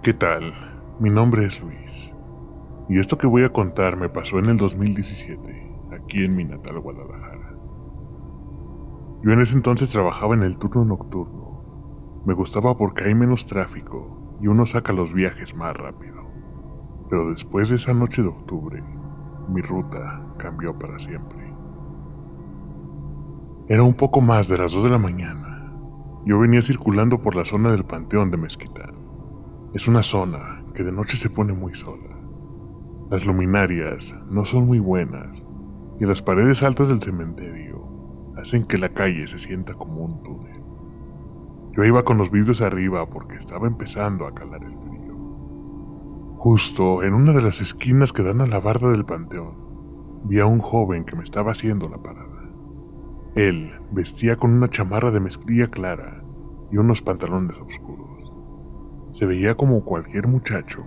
¿Qué tal? Mi nombre es Luis, y esto que voy a contar me pasó en el 2017, aquí en mi natal Guadalajara. Yo en ese entonces trabajaba en el turno nocturno. Me gustaba porque hay menos tráfico y uno saca los viajes más rápido. Pero después de esa noche de octubre, mi ruta cambió para siempre. Era un poco más de las 2 de la mañana. Yo venía circulando por la zona del Panteón de Mezquitán. Es una zona que de noche se pone muy sola. Las luminarias no son muy buenas y las paredes altas del cementerio hacen que la calle se sienta como un túnel. Yo iba con los vidrios arriba porque estaba empezando a calar el frío. Justo en una de las esquinas que dan a la barda del panteón, vi a un joven que me estaba haciendo la parada. Él vestía con una chamarra de mezclilla clara y unos pantalones oscuros. Se veía como cualquier muchacho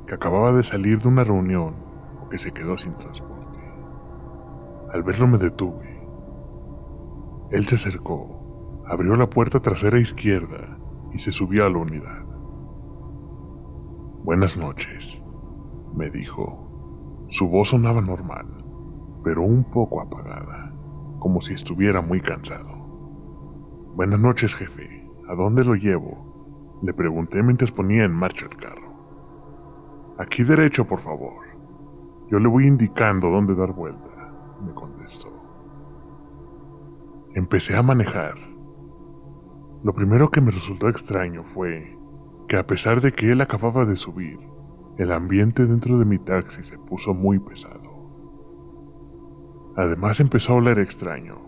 que acababa de salir de una reunión o que se quedó sin transporte. Al verlo me detuve. Él se acercó, abrió la puerta trasera izquierda y se subió a la unidad. Buenas noches, me dijo. Su voz sonaba normal, pero un poco apagada, como si estuviera muy cansado. Buenas noches, jefe. ¿A dónde lo llevo? Le pregunté mientras ponía en marcha el carro. Aquí derecho, por favor. Yo le voy indicando dónde dar vuelta, me contestó. Empecé a manejar. Lo primero que me resultó extraño fue que a pesar de que él acababa de subir, el ambiente dentro de mi taxi se puso muy pesado. Además empezó a oler extraño,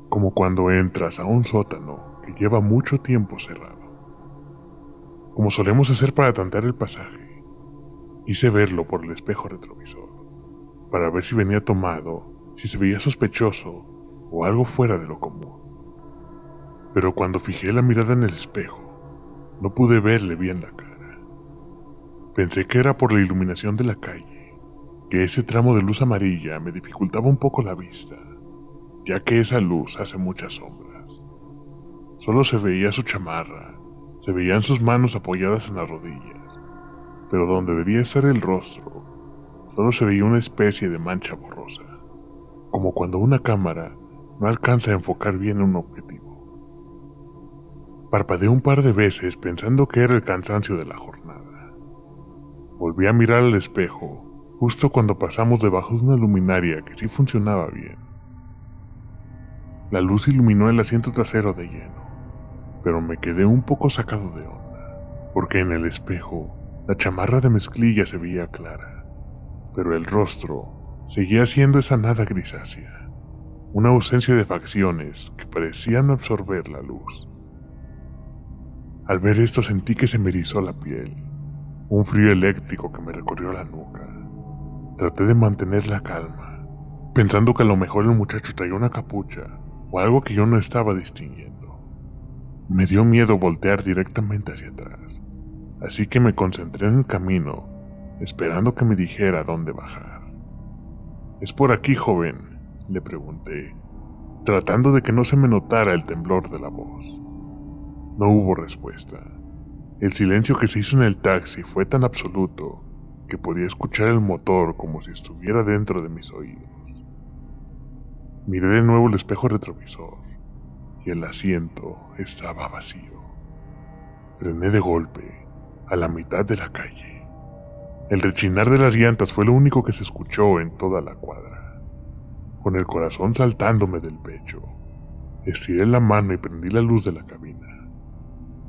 como cuando entras a un sótano que lleva mucho tiempo cerrado. Como solemos hacer para tantear el pasaje, quise verlo por el espejo retrovisor, para ver si venía tomado, si se veía sospechoso o algo fuera de lo común. Pero cuando fijé la mirada en el espejo, no pude verle bien la cara. Pensé que era por la iluminación de la calle, que ese tramo de luz amarilla me dificultaba un poco la vista, ya que esa luz hace muchas sombras. Solo se veía su chamarra, se veían sus manos apoyadas en las rodillas, pero donde debía estar el rostro, solo se veía una especie de mancha borrosa, como cuando una cámara no alcanza a enfocar bien un objetivo. Parpadeé un par de veces pensando que era el cansancio de la jornada. Volví a mirar al espejo justo cuando pasamos debajo de una luminaria que sí funcionaba bien. La luz iluminó el asiento trasero de lleno, pero me quedé un poco sacado de onda, porque en el espejo la chamarra de mezclilla se veía clara, pero el rostro seguía siendo esa nada grisácea, una ausencia de facciones que parecían absorber la luz. Al ver esto sentí que se me erizó la piel, un frío eléctrico que me recorrió la nuca. Traté de mantener la calma, pensando que a lo mejor el muchacho traía una capucha o algo que yo no estaba distinguiendo. Me dio miedo voltear directamente hacia atrás, así que me concentré en el camino, esperando que me dijera dónde bajar. ¿Es por aquí, joven?, le pregunté, tratando de que no se me notara el temblor de la voz. No hubo respuesta. El silencio que se hizo en el taxi fue tan absoluto que podía escuchar el motor como si estuviera dentro de mis oídos. Miré de nuevo el espejo retrovisor y el asiento estaba vacío. Frené de golpe, a la mitad de la calle. El rechinar de las llantas fue lo único que se escuchó en toda la cuadra. Con el corazón saltándome del pecho, estiré la mano y prendí la luz de la cabina.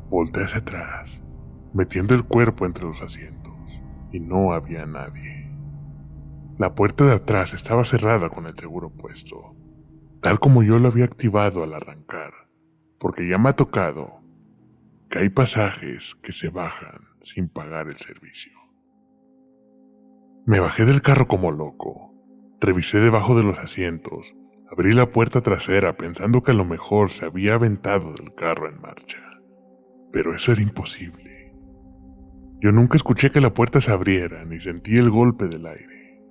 Volté hacia atrás, metiendo el cuerpo entre los asientos, y no había nadie. La puerta de atrás estaba cerrada con el seguro puesto, tal como yo lo había activado al arrancar, porque ya me ha tocado que hay pasajes que se bajan sin pagar el servicio. Me bajé del carro como loco, revisé debajo de los asientos, abrí la puerta trasera pensando que a lo mejor se había aventado del carro en marcha. Pero eso era imposible. Yo nunca escuché que la puerta se abriera ni sentí el golpe del aire.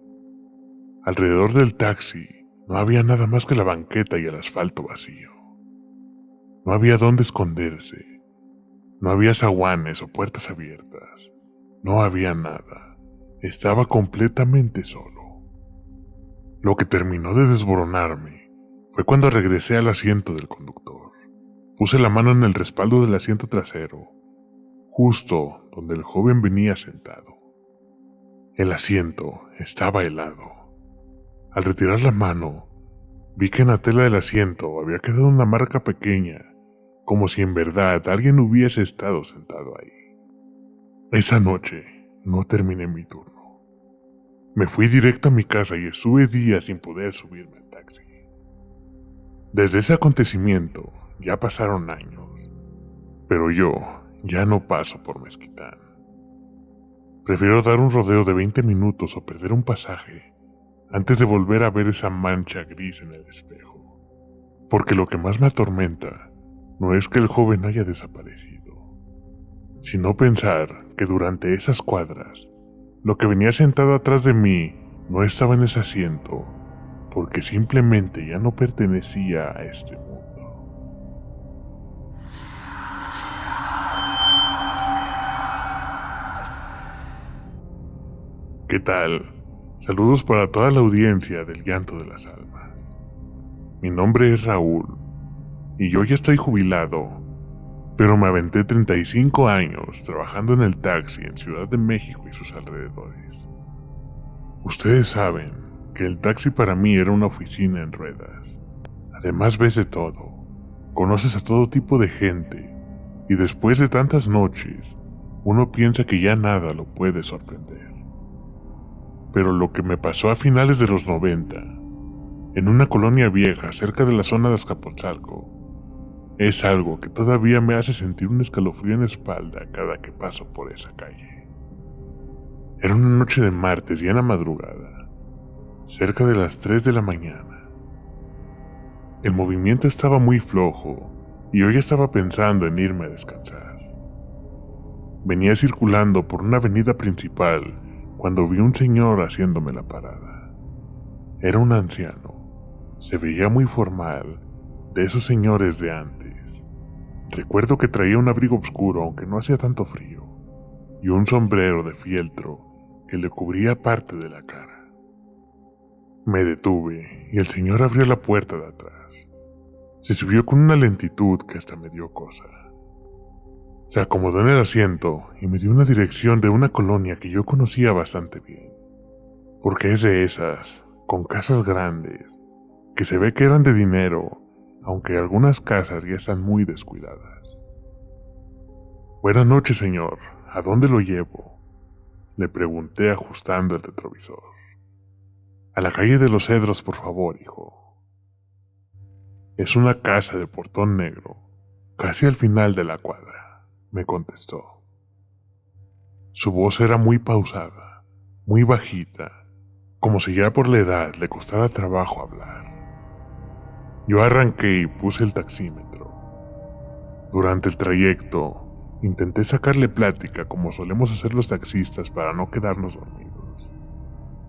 Alrededor del taxi no había nada más que la banqueta y el asfalto vacío. No había dónde esconderse. No había zaguanes o puertas abiertas. No había nada. Estaba completamente solo. Lo que terminó de desboronarme fue cuando regresé al asiento del conductor. Puse la mano en el respaldo del asiento trasero, justo donde el joven venía sentado. El asiento estaba helado. Al retirar la mano, vi que en la tela del asiento había quedado una marca pequeña, como si en verdad alguien hubiese estado sentado ahí. Esa noche no terminé mi turno. Me fui directo a mi casa y estuve días sin poder subirme al taxi. Desde ese acontecimiento ya pasaron años, pero yo ya no paso por Mezquitán. Prefiero dar un rodeo de 20 minutos o perder un pasaje antes de volver a ver esa mancha gris en el espejo. Porque lo que más me atormenta no es que el joven haya desaparecido, sino pensar que durante esas cuadras, lo que venía sentado atrás de mí no estaba en ese asiento, porque simplemente ya no pertenecía a este mundo. ¿Qué tal? Saludos para toda la audiencia del Llanto de las Almas. Mi nombre es Raúl, y yo ya estoy jubilado, pero me aventé 35 años trabajando en el taxi en Ciudad de México y sus alrededores. Ustedes saben que el taxi para mí era una oficina en ruedas. Además ves de todo, conoces a todo tipo de gente, y después de tantas noches, uno piensa que ya nada lo puede sorprender. Pero lo que me pasó a finales de los 90, en una colonia vieja cerca de la zona de Azcapotzalco, es algo que todavía me hace sentir un escalofrío en la espalda cada que paso por esa calle. Era una noche de martes y en la madrugada, cerca de las 3 de la mañana. El movimiento estaba muy flojo y yo ya estaba pensando en irme a descansar. Venía circulando por una avenida principal cuando vi un señor haciéndome la parada. Era un anciano, se veía muy formal, de esos señores de antes. Recuerdo que traía un abrigo oscuro aunque no hacía tanto frío, y un sombrero de fieltro que le cubría parte de la cara. Me detuve y el señor abrió la puerta de atrás. Se subió con una lentitud que hasta me dio cosa. Se acomodó en el asiento y me dio una dirección de una colonia que yo conocía bastante bien, porque es de esas, con casas grandes, que se ve que eran de dinero, aunque algunas casas ya están muy descuidadas. Buenas noches, señor, ¿a dónde lo llevo?, le pregunté ajustando el retrovisor. A la calle de los Cedros, por favor, hijo. Es una casa de portón negro, casi al final de la cuadra, me contestó. Su voz era muy pausada, muy bajita, como si ya por la edad le costara trabajo hablar. Yo arranqué y puse el taxímetro. Durante el trayecto, intenté sacarle plática como solemos hacer los taxistas para no quedarnos dormidos,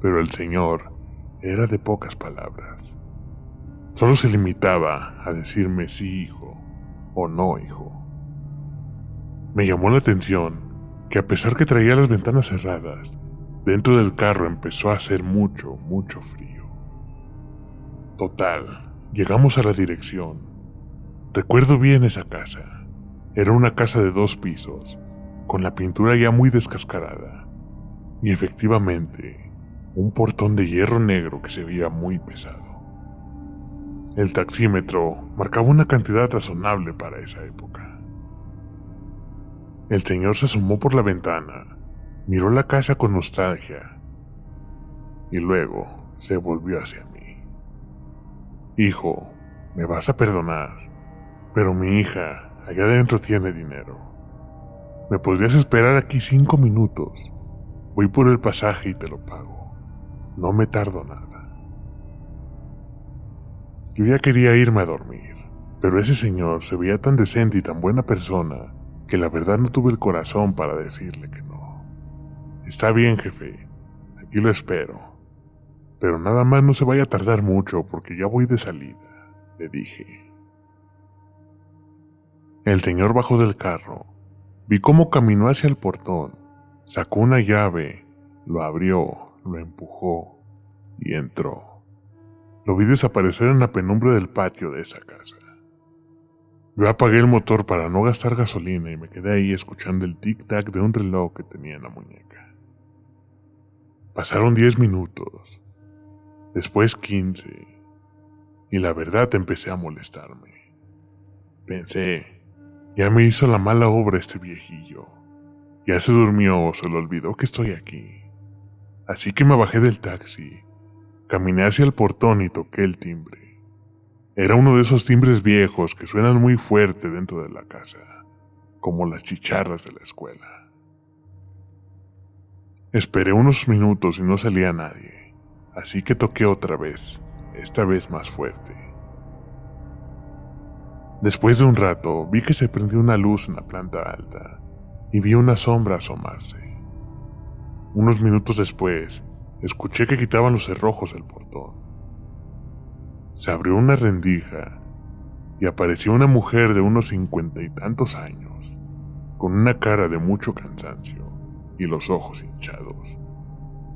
pero el señor era de pocas palabras. Solo se limitaba a decirme sí, hijo, o no, hijo. Me llamó la atención que a pesar que traía las ventanas cerradas, dentro del carro empezó a hacer mucho frío. Total, llegamos a la dirección. Recuerdo bien esa casa. Era una casa de 2 pisos, con la pintura ya muy descascarada, y efectivamente, un portón de hierro negro que se veía muy pesado. El taxímetro marcaba una cantidad razonable para esa época. El señor se asomó por la ventana, miró la casa con nostalgia, y luego se volvió hacia mí. Hijo, me vas a perdonar, pero mi hija allá adentro tiene dinero. ¿Me podrías esperar aquí 5 minutos? Voy por el pasaje y te lo pago. No me tardo nada. Yo ya quería irme a dormir, pero ese señor se veía tan decente y tan buena persona que la verdad no tuve el corazón para decirle que no. Está bien, jefe, aquí lo espero, pero nada más no se vaya a tardar mucho porque ya voy de salida, le dije. El señor bajó del carro Vi cómo caminó hacia el portón, sacó una llave, lo abrió, lo empujó y entró. Lo vi desaparecer en la penumbra del patio de esa casa. Yo apagué el motor para no gastar gasolina y me quedé ahí escuchando el tic-tac de un reloj que tenía en la muñeca. Pasaron 10 minutos, después 15, y la verdad empecé a molestarme. Pensé, ya me hizo la mala obra este viejillo. Ya se durmió o se le olvidó que estoy aquí. Así que me bajé del taxi, caminé hacia el portón y toqué el timbre. Era uno de esos timbres viejos que suenan muy fuerte dentro de la casa, como las chicharras de la escuela. Esperé unos minutos y no salía nadie, así que toqué otra vez, esta vez más fuerte. Después de un rato, vi que se prendió una luz en la planta alta y vi una sombra asomarse. Unos minutos después, escuché que quitaban los cerrojos del portón. Se abrió una rendija y apareció una mujer de unos 50 y tantos años, con una cara de mucho cansancio y los ojos hinchados.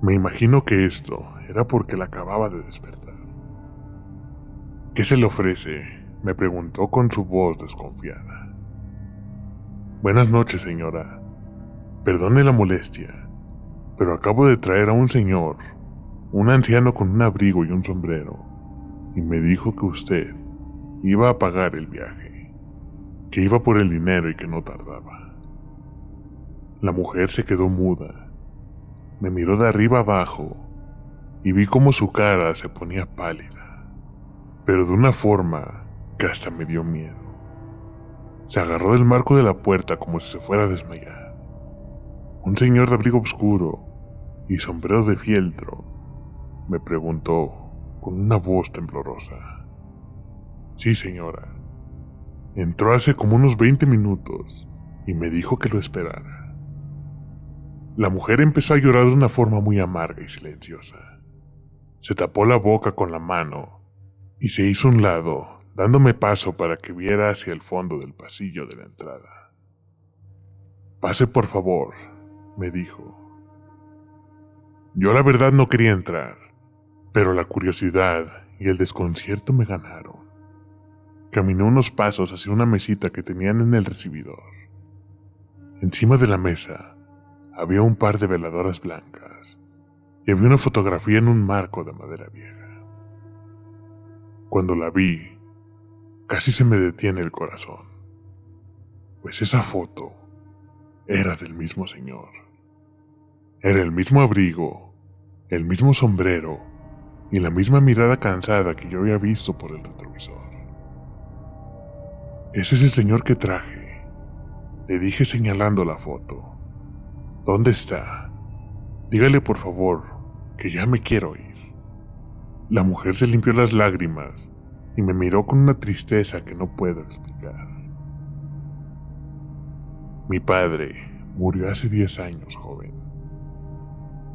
Me imagino que esto era porque la acababa de despertar. ¿Qué se le ofrece?, me preguntó con su voz desconfiada. Buenas noches, señora. Perdone la molestia, pero acabo de traer a un señor, un anciano con un abrigo y un sombrero, y me dijo que usted iba a pagar el viaje, que iba por el dinero y que no tardaba. La mujer se quedó muda, me miró de arriba abajo y vi cómo su cara se ponía pálida, pero de una forma que hasta me dio miedo. Se agarró del marco de la puerta como si se fuera a desmayar. Un señor de abrigo oscuro y sombrero de fieltro me preguntó con una voz temblorosa. Sí, señora. Entró hace como unos 20 minutos y me dijo que lo esperara. La mujer empezó a llorar de una forma muy amarga y silenciosa. Se tapó la boca con la mano y se hizo a un lado, dándome paso para que viera hacia el fondo del pasillo de la entrada. Pase, por favor, me dijo. Yo la verdad no quería entrar, pero la curiosidad y el desconcierto me ganaron. Caminé unos pasos hacia una mesita que tenían en el recibidor. Encima de la mesa había un par de veladoras blancas y había una fotografía en un marco de madera vieja. Cuando la vi, casi se me detiene el corazón, pues esa foto era del mismo señor. Era el mismo abrigo, el mismo sombrero y la misma mirada cansada que yo había visto por el retrovisor. Ese es el señor que traje, le dije señalando la foto. ¿Dónde está? Dígale por favor que ya me quiero ir. La mujer se limpió las lágrimas y me miró con una tristeza que no puedo explicar. Mi padre murió hace 10 años, joven.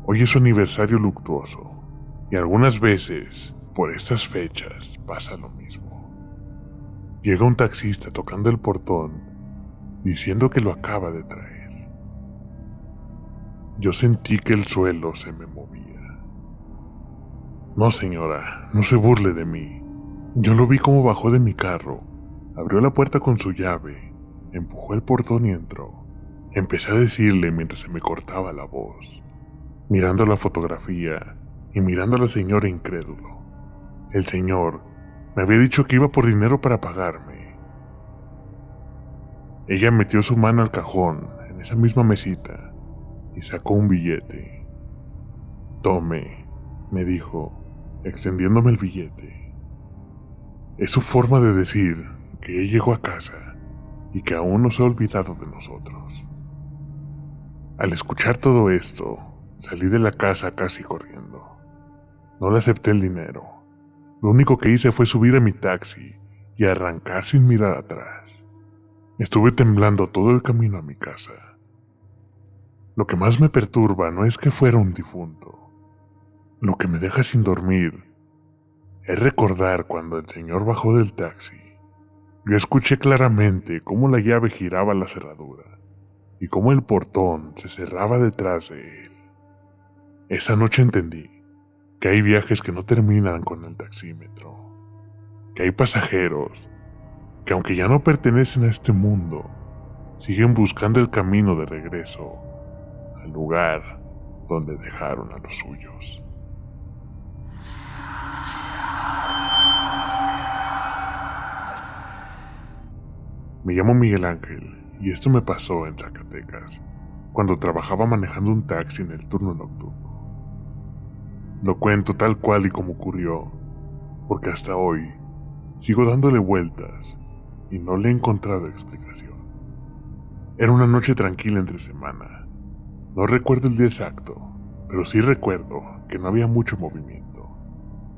Hoy es su aniversario luctuoso y algunas veces, por estas fechas, pasa lo mismo. Llega un taxista tocando el portón, diciendo que lo acaba de traer. Yo sentí que el suelo se me movía. No, señora, no se burle de mí. Yo lo vi como bajó de mi carro, abrió la puerta con su llave, empujó el portón y entró. Empecé a decirle mientras se me cortaba la voz, mirando la fotografía y mirando a la señora incrédulo. El señor me había dicho que iba por dinero para pagarme. Ella metió su mano al cajón en esa misma mesita y sacó un billete. Tome, me dijo, extendiéndome el billete. Es su forma de decir que él llegó a casa y que aún no se ha olvidado de nosotros. Al escuchar todo esto, salí de la casa casi corriendo. No le acepté el dinero. Lo único que hice fue subir a mi taxi y arrancar sin mirar atrás. Estuve temblando todo el camino a mi casa. Lo que más me perturba no es que fuera un difunto. Lo que me deja sin dormir es recordar cuando el señor bajó del taxi. Yo escuché claramente cómo la llave giraba la cerradura y cómo el portón se cerraba detrás de él. Esa noche entendí que hay viajes que no terminan con el taxímetro, que hay pasajeros que aunque ya no pertenecen a este mundo, siguen buscando el camino de regreso al lugar donde dejaron a los suyos. Me llamo Miguel Ángel y esto me pasó en Zacatecas, cuando trabajaba manejando un taxi en el turno nocturno. Lo cuento tal cual y como ocurrió, porque hasta hoy sigo dándole vueltas y no le he encontrado explicación. Era una noche tranquila entre semana. No recuerdo el día exacto, pero sí recuerdo que no había mucho movimiento.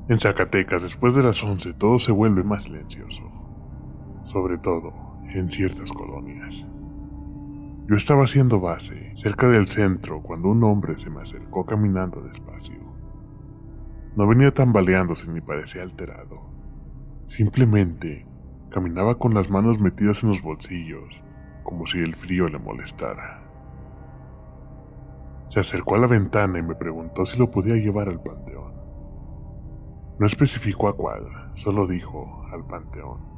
En Zacatecas, después de las 11, todo se vuelve más silencioso, sobre todo en ciertas colonias. Yo estaba haciendo base cerca del centro cuando un hombre se me acercó caminando despacio. No venía tambaleándose ni parecía alterado. Simplemente caminaba con las manos metidas en los bolsillos, como si el frío le molestara. Se acercó a la ventana y me preguntó si lo podía llevar al panteón. No especificó a cuál, solo dijo al panteón.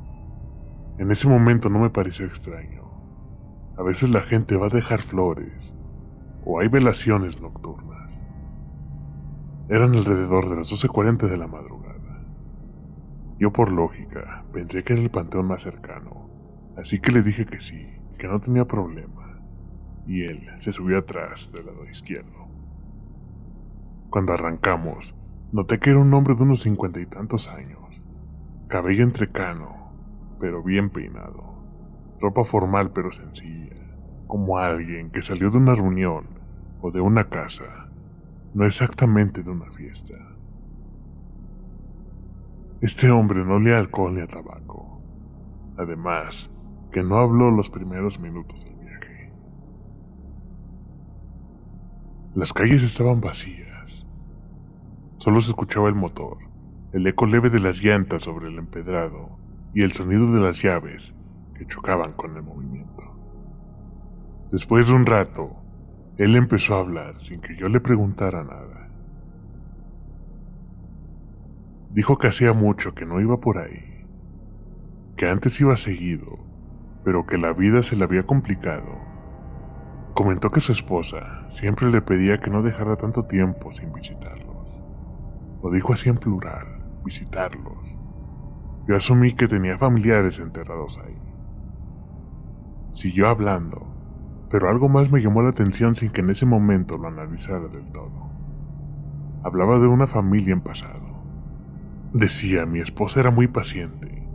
En ese momento no me pareció extraño. A veces la gente va a dejar flores, o hay velaciones nocturnas. Eran alrededor de las 12:40 de la madrugada. Yo por lógica pensé que era el panteón más cercano, así que le dije que sí, que no tenía problema, y él se subió atrás del lado izquierdo. Cuando arrancamos, noté que era un hombre de unos 50 y tantos años, cabello entrecano, pero bien peinado, ropa formal pero sencilla, como alguien que salió de una reunión o de una casa, no exactamente de una fiesta. Este hombre no olía a alcohol ni a tabaco, además que no habló los primeros minutos del viaje. Las calles estaban vacías, solo se escuchaba el motor, el eco leve de las llantas sobre el empedrado y el sonido de las llaves que chocaban con el movimiento. Después de un rato, él empezó a hablar sin que yo le preguntara nada. Dijo que hacía mucho que no iba por ahí, que antes iba seguido, pero que la vida se le había complicado. Comentó que su esposa siempre le pedía que no dejara tanto tiempo sin visitarlos. Lo dijo así en plural, visitarlos. Yo asumí que tenía familiares enterrados ahí. Siguió hablando, pero algo más me llamó la atención sin que en ese momento lo analizara del todo. Hablaba de una familia en pasado. Decía, mi esposa era muy paciente.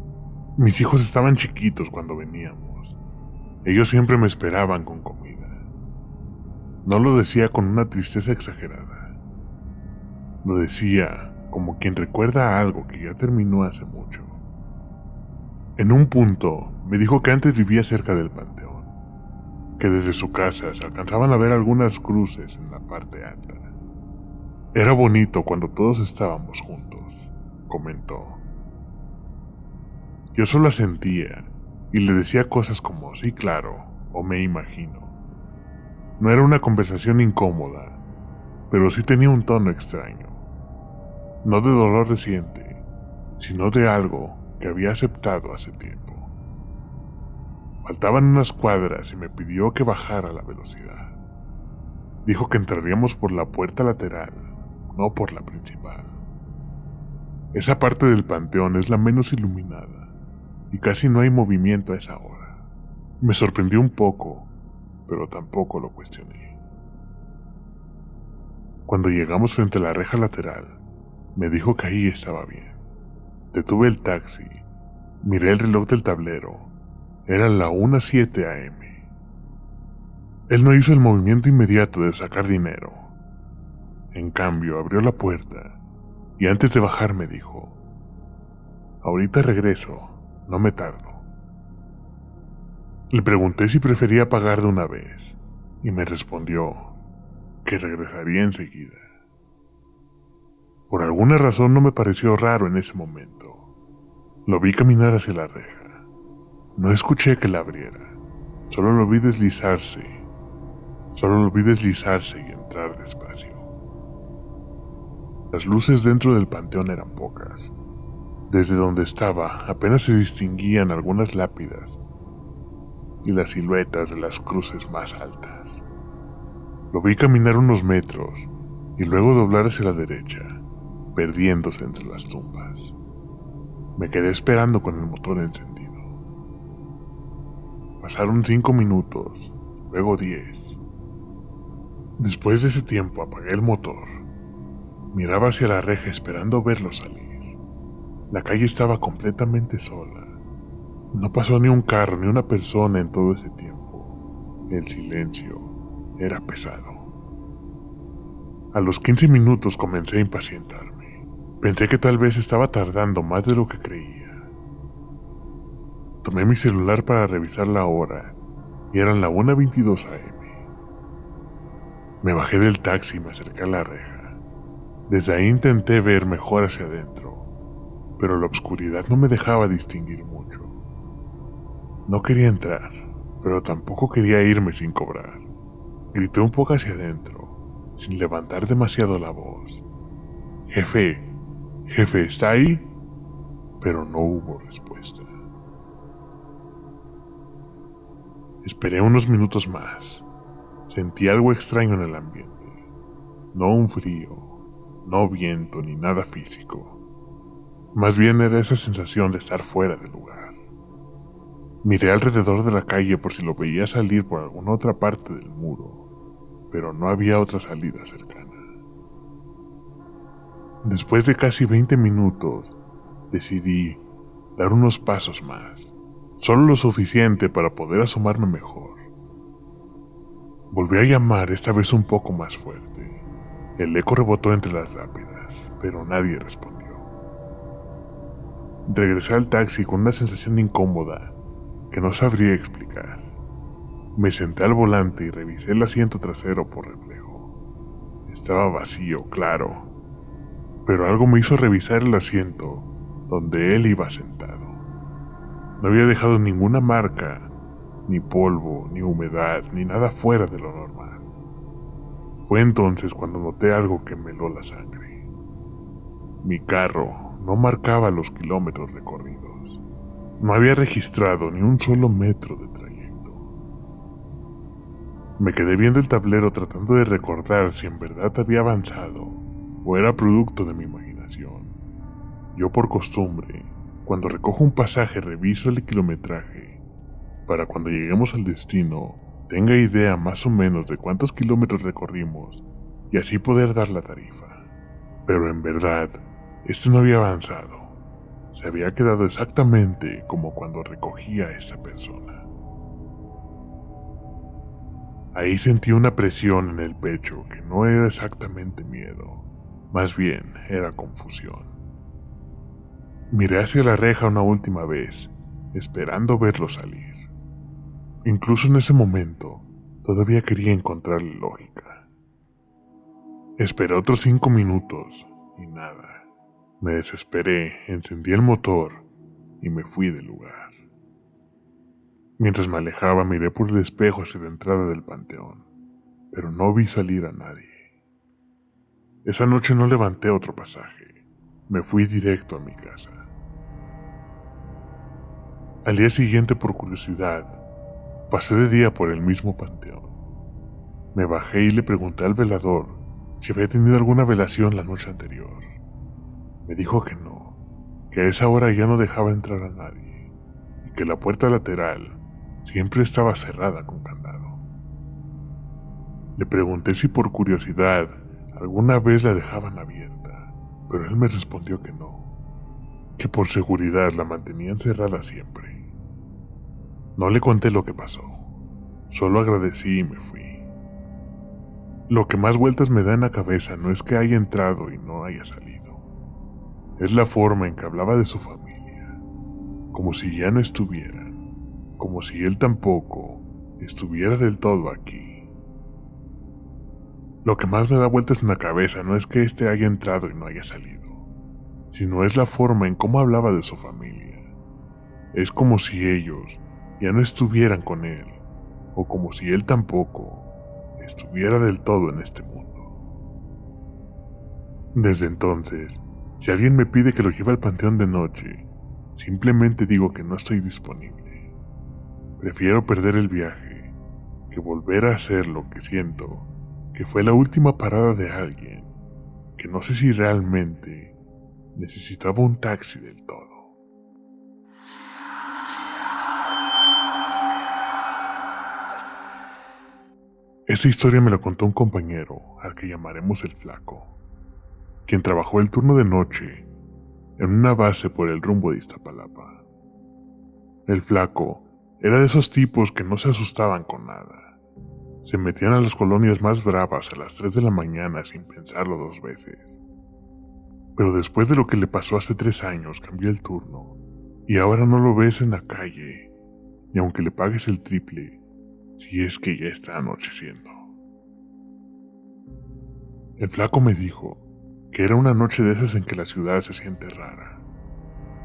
Mis hijos estaban chiquitos cuando veníamos. Ellos siempre me esperaban con comida. No lo decía con una tristeza exagerada. Lo decía como quien recuerda algo que ya terminó hace mucho. En un punto me dijo que antes vivía cerca del panteón, que desde su casa se alcanzaban a ver algunas cruces en la parte alta. Era bonito cuando todos estábamos juntos, comentó. Yo solo asentía y le decía cosas como sí, claro, o me imagino. No era una conversación incómoda, pero sí tenía un tono extraño. No de dolor reciente, sino de algo que había aceptado hace tiempo. Faltaban unas cuadras y me pidió que bajara la velocidad. Dijo que entraríamos por la puerta lateral, no por la principal. Esa parte del panteón es la menos iluminada y casi no hay movimiento a esa hora. Me sorprendió un poco, pero tampoco lo cuestioné. Cuando llegamos frente a la reja lateral, me dijo que ahí estaba bien. Detuve el taxi, miré el reloj del tablero. Eran la 1:07 AM. Él no hizo el movimiento inmediato de sacar dinero. En cambio, abrió la puerta y antes de bajar me dijo, ahorita regreso, no me tardo. Le pregunté si prefería pagar de una vez y me respondió que regresaría enseguida. Por alguna razón no me pareció raro en ese momento. Lo vi caminar hacia la reja. No escuché que la abriera, solo lo vi deslizarse Solo lo vi deslizarse y entrar despacio. Las luces dentro del panteón eran pocas. Desde donde estaba apenas se distinguían algunas lápidas y las siluetas de las cruces más altas. Lo vi caminar unos metros y luego doblar hacia la derecha, perdiéndose entre las tumbas. Me quedé esperando con el motor encendido. Pasaron 5 minutos, luego 10. Después de ese tiempo apagué el motor. Miraba hacia la reja esperando verlo salir. La calle estaba completamente sola. No pasó ni un carro ni una persona en todo ese tiempo. El silencio era pesado. A los 15 minutos comencé a impacientarme. Pensé que tal vez estaba tardando más de lo que creía. Tomé mi celular para revisar la hora y eran la 1:22 AM. Me bajé del taxi y me acerqué a la reja. Desde ahí intenté ver mejor hacia adentro, pero la oscuridad no me dejaba distinguir mucho. No quería entrar, pero tampoco quería irme sin cobrar. Grité un poco hacia adentro, sin levantar demasiado la voz. Jefe, ¿está ahí? Pero no hubo respuesta. Esperé unos minutos más. Sentí algo extraño en el ambiente. No un frío, no viento ni nada físico. Más bien era esa sensación de estar fuera del lugar. Miré alrededor de la calle por si lo veía salir por alguna otra parte del muro, pero no había otra salida cercana. Después de casi 20 minutos, decidí dar unos pasos más, solo lo suficiente para poder asomarme mejor. Volví a llamar, esta vez un poco más fuerte. El eco rebotó entre las lápidas, pero nadie respondió. Regresé al taxi con una sensación incómoda que no sabría explicar. Me senté al volante y revisé el asiento trasero por reflejo. Estaba vacío, claro, pero algo me hizo revisar el asiento donde él iba sentado. No había dejado ninguna marca, ni polvo, ni humedad, ni nada fuera de lo normal. Fue entonces cuando noté algo que me heló la sangre. Mi carro no marcaba los kilómetros recorridos. No había registrado ni un solo metro de trayecto. Me quedé viendo el tablero tratando de recordar si en verdad había avanzado o era producto de mi imaginación. Yo por costumbre, cuando recojo un pasaje reviso el kilometraje para cuando lleguemos al destino tenga idea más o menos de cuántos kilómetros recorrimos y así poder dar la tarifa. Pero en verdad, este no había avanzado. Se había quedado exactamente como cuando recogía a esa persona. Ahí sentí una presión en el pecho que no era exactamente miedo, más bien era confusión. Miré hacia la reja una última vez, esperando verlo salir. Incluso en ese momento, todavía quería encontrarle lógica. Esperé otros 5 minutos y nada. Me desesperé, encendí el motor y me fui del lugar. Mientras me alejaba miré por el espejo hacia la entrada del panteón, pero no vi salir a nadie. Esa noche no levanté otro pasaje, me fui directo a mi casa. Al día siguiente, por curiosidad, pasé de día por el mismo panteón. Me bajé y le pregunté al velador si había tenido alguna velación la noche anterior. Me dijo que no, que a esa hora ya no dejaba entrar a nadie y que la puerta lateral siempre estaba cerrada con candado. Le pregunté si por curiosidad alguna vez la dejaban abierta, pero él me respondió que no, que por seguridad la mantenían cerrada siempre. No le conté lo que pasó, solo agradecí y me fui. Lo que más vueltas me da en la cabeza no es que haya entrado y no haya salido. Es la forma en que hablaba de su familia, como si ya no estuvieran, como si él tampoco estuviera del todo aquí. Lo que más me da vueltas en la cabeza no es que éste haya entrado y no haya salido, sino es la forma en cómo hablaba de su familia. Es como si ellos ya no estuvieran con él, o como si él tampoco estuviera del todo en este mundo. Desde entonces, si alguien me pide que lo lleve al panteón de noche, simplemente digo que no estoy disponible. Prefiero perder el viaje que volver a hacer lo que siento que fue la última parada de alguien que no sé si realmente necesitaba un taxi del todo. Esa historia me la contó un compañero al que llamaremos el Flaco, quien trabajó el turno de noche en una base por el rumbo de Iztapalapa. El Flaco era de esos tipos que no se asustaban con nada. Se metían a las colonias más bravas a las 3 de la mañana sin pensarlo 2 veces. Pero después de lo que le pasó hace 3 años cambió el turno y ahora no lo ves en la calle, ni aunque le pagues el triple, si es que ya está anocheciendo. El Flaco me dijo que era una noche de esas en que la ciudad se siente rara.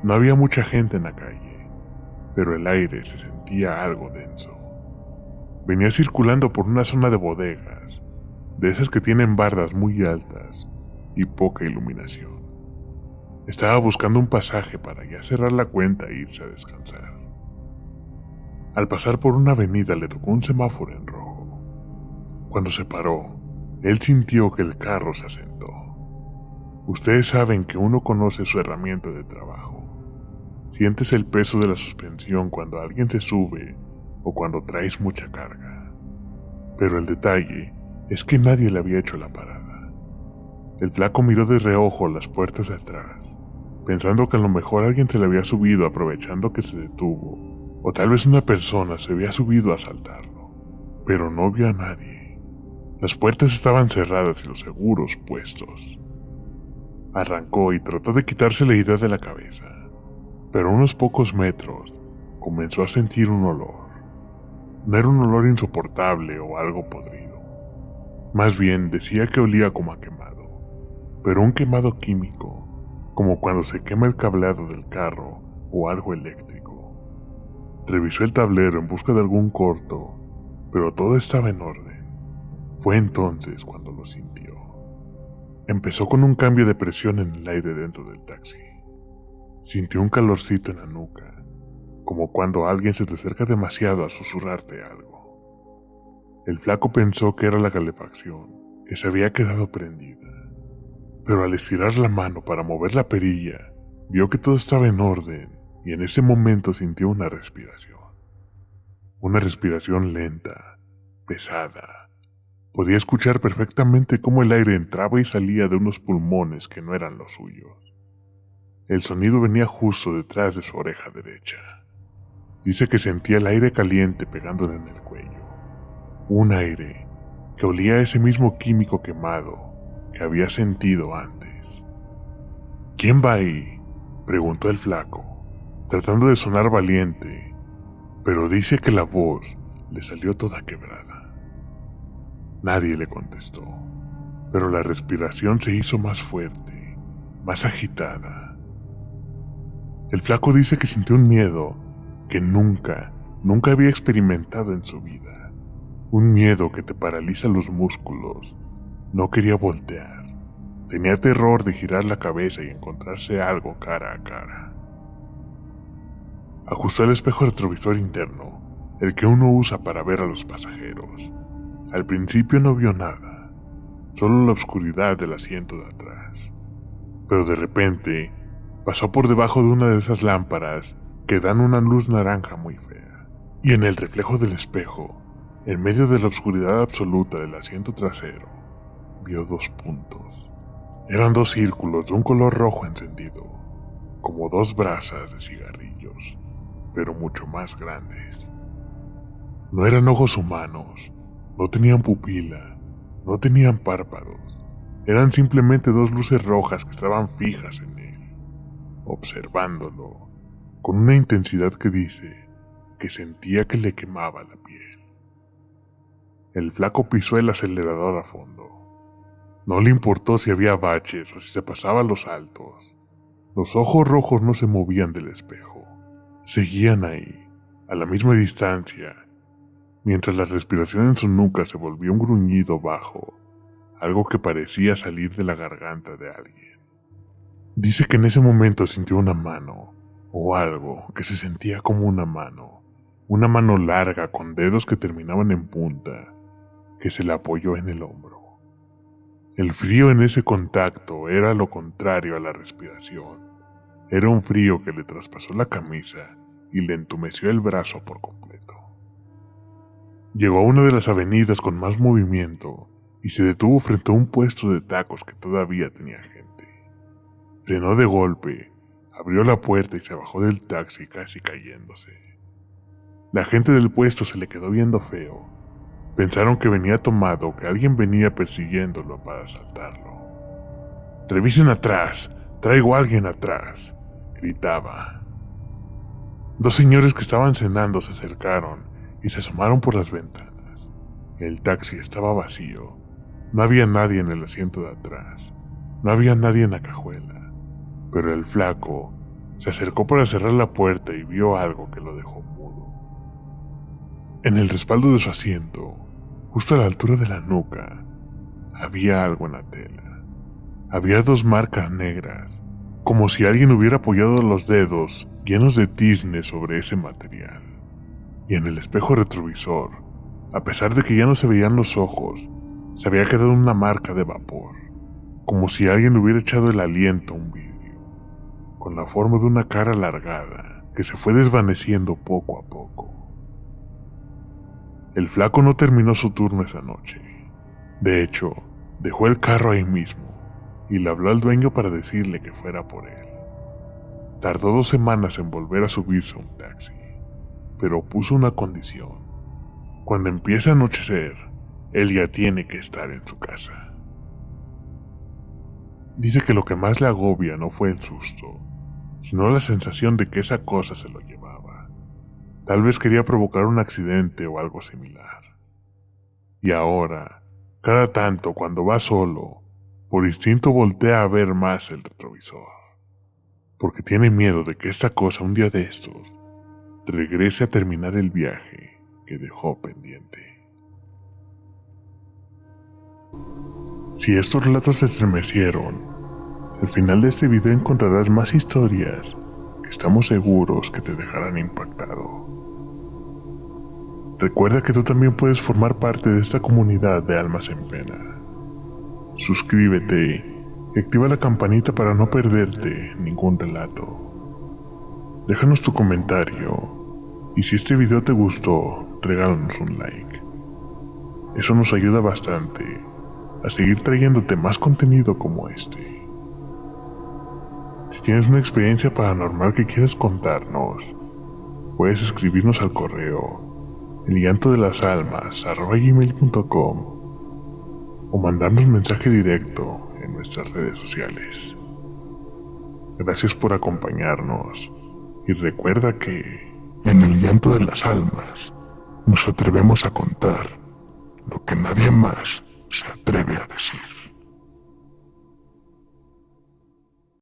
No había mucha gente en la calle, pero el aire se sentía algo denso. Venía circulando por una zona de bodegas, de esas que tienen bardas muy altas y poca iluminación. Estaba buscando un pasaje para ya cerrar la cuenta e irse a descansar. Al pasar por una avenida le tocó un semáforo en rojo. Cuando se paró, él sintió que el carro se asentó. Ustedes saben que uno conoce su herramienta de trabajo. Sientes el peso de la suspensión cuando alguien se sube o cuando traes mucha carga. Pero el detalle es que nadie le había hecho la parada. El Flaco miró de reojo las puertas de atrás, pensando que a lo mejor alguien se le había subido aprovechando que se detuvo, o tal vez una persona se había subido a asaltarlo. Pero no vio a nadie. Las puertas estaban cerradas y los seguros puestos. Arrancó y trató de quitarse la idea de la cabeza, pero a unos pocos metros comenzó a sentir un olor. No era un olor insoportable o algo podrido. Más bien decía que olía como a quemado, pero un quemado químico, como cuando se quema el cableado del carro o algo eléctrico. Revisó el tablero en busca de algún corto, pero todo estaba en orden. Fue entonces cuando lo sintió. Empezó con un cambio de presión en el aire dentro del taxi. Sintió un calorcito en la nuca, como cuando alguien se te acerca demasiado a susurrarte algo. El Flaco pensó que era la calefacción, que se había quedado prendida. Pero al estirar la mano para mover la perilla, vio que todo estaba en orden y en ese momento sintió una respiración. Una respiración lenta, pesada. Podía escuchar perfectamente cómo el aire entraba y salía de unos pulmones que no eran los suyos. El sonido venía justo detrás de su oreja derecha. Dice que sentía el aire caliente pegándole en el cuello. Un aire que olía a ese mismo químico quemado que había sentido antes. ¿Quién va ahí?, preguntó el Flaco, tratando de sonar valiente, pero dice que la voz le salió toda quebrada. Nadie le contestó, pero la respiración se hizo más fuerte, más agitada. El Flaco dice que sintió un miedo que nunca había experimentado en su vida. Un miedo que te paraliza los músculos. No quería voltear. Tenía terror de girar la cabeza y encontrarse algo cara a cara. Ajustó el espejo retrovisor interno, el que uno usa para ver a los pasajeros. Al principio no vio nada, solo la oscuridad del asiento de atrás. Pero de repente, pasó por debajo de una de esas lámparas que dan una luz naranja muy fea. Y en el reflejo del espejo, en medio de la oscuridad absoluta del asiento trasero, vio 2 puntos. Eran 2 círculos de un color rojo encendido, como 2 brasas de cigarrillos, pero mucho más grandes. No eran ojos humanos. No tenían pupila, no tenían párpados, eran simplemente 2 luces rojas que estaban fijas en él, observándolo, con una intensidad que dice que sentía que le quemaba la piel. El Flaco pisó el acelerador a fondo. No le importó si había baches o si se pasaba los altos. Los ojos rojos no se movían del espejo, seguían ahí, a la misma distancia, mientras la respiración en su nuca se volvió un gruñido bajo, algo que parecía salir de la garganta de alguien. Dice que en ese momento sintió una mano, o algo que se sentía como una mano larga con dedos que terminaban en punta, que se le apoyó en el hombro. El frío en ese contacto era lo contrario a la respiración. Era un frío que le traspasó la camisa y le entumeció el brazo por completo. Llegó a una de las avenidas con más movimiento y se detuvo frente a un puesto de tacos que todavía tenía gente. Frenó de golpe, abrió la puerta y se bajó del taxi casi cayéndose. La gente del puesto se le quedó viendo feo. Pensaron que venía tomado o que alguien venía persiguiéndolo para asaltarlo. «¡Revisen atrás! ¡Traigo a alguien atrás!», gritaba. Dos señores que estaban cenando se acercaron y se asomaron por las ventanas. El taxi estaba vacío. No había nadie en el asiento de atrás. No había nadie en la cajuela. Pero el flaco se acercó para cerrar la puerta y vio algo que lo dejó mudo. En el respaldo de su asiento, justo a la altura de la nuca, había algo en la tela. Había dos marcas negras, como si alguien hubiera apoyado los dedos llenos de tizne sobre ese material. Y en el espejo retrovisor, a pesar de que ya no se veían los ojos, se había quedado una marca de vapor, como si alguien hubiera echado el aliento a un vidrio, con la forma de una cara alargada que se fue desvaneciendo poco a poco. El flaco no terminó su turno esa noche. De hecho, dejó el carro ahí mismo y le habló al dueño para decirle que fuera por él. Tardó 2 semanas en volver a subirse a un taxi, pero puso una condición. Cuando empiece a anochecer, él ya tiene que estar en su casa. Dice que lo que más le agobia no fue el susto, sino la sensación de que esa cosa se lo llevaba. Tal vez quería provocar un accidente o algo similar. Y ahora, cada tanto cuando va solo, por instinto voltea a ver más el retrovisor, porque tiene miedo de que esta cosa un día de estos regrese a terminar el viaje que dejó pendiente. Si estos relatos te estremecieron, al final de este video encontrarás más historias que estamos seguros que te dejarán impactado. Recuerda que tú también puedes formar parte de esta comunidad de almas en pena. Suscríbete y activa la campanita para no perderte ningún relato. Déjanos tu comentario y si este video te gustó, regálanos un like. Eso nos ayuda bastante a seguir trayéndote más contenido como este. Si tienes una experiencia paranormal que quieras contarnos, puedes escribirnos al correo ellantodelasalmas@gmail.com o mandarnos mensaje directo en nuestras redes sociales. Gracias por acompañarnos y recuerda que en el llanto de las almas nos atrevemos a contar lo que nadie más se atreve a decir.